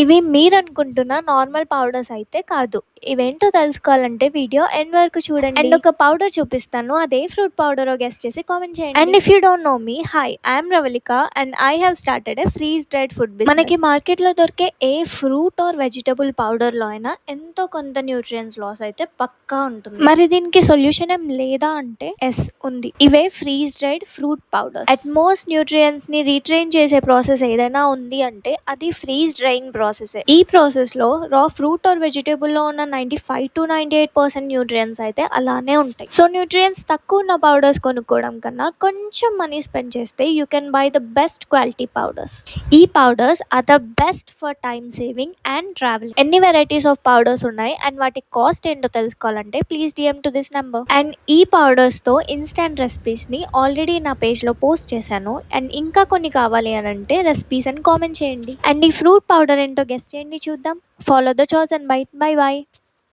ఇవి మీరనుకుంటున్న normal powders అయితే కాదు. ఇవేంటో తెలుసుకోవాలంటే వీడియో ఎండ్ వరకు చూడండి. అండ్ ఒక పౌడర్ చూపిస్తాను. అదే ఫ్రూట్ పౌడరో గెస్ చేసి కామెంట్ చేయండి. And if you don't know me, hi, I'm Ravalika and I have started a freeze dried food business. మనకి మార్కెట్లో దొరికే ఏ ఫ్రూట్ ఆర్ వెజిటబుల్ పౌడర్లో అయినా ఎంతో కొంత న్యూట్రియన్స్ లాస్ అయితే పక్కా ఉంటుంది. మరి దీనికి సొల్యూషన్ ఏం లేదా అంటే ఎస్ ఉంది. ఇవే freeze dried fruit powders. At most nutrients ని రీట్రైన్ చేసే ప్రాసెస్ ఏదైనా ఉంది అంటే అది ఫ్రీజ్ డ్రైయింగ్ ప్రాసెస్. ఈ ప్రాసెస్ లో రా ఫ్రూట్ ఆర్ వెజిటేబుల్ లో ఉన్న 95 to 98% న్యూట్రియన్స్ అయితే అలానే ఉంటాయి. సో న్యూట్రియన్స్ తక్కువ ఉన్న పౌడర్స్ కొనుక్కోవడం కన్నా కొంచెం మనీ స్పెండ్ చేస్తే you can buy the best quality powders. ఈ powders are the best for time saving and travel. ఎన్ని వెరైటీస్ ఆఫ్ పౌడర్స్ ఉన్నాయి అండ్ వాటి కాస్ట్ ఏంటో తెలుసుకోవాలంటే please DM to this number. And ఈ పౌడర్స్ తో ఇన్స్టెంట్ రెసిపీస్ ని ఆల్రెడీ నా పేజ్ లో పోస్ట్ చేశాను. అండ్ ఇంకా కొన్ని కావాలి అని అంటే రెసిపీస్ అని కామెంట్ చేయండి. అండ్ ఈ ఫ్రూట్ పౌడర్ ఏంటో గెస్ట్ చేయండి, చూద్దాం. Follow the choice and by by.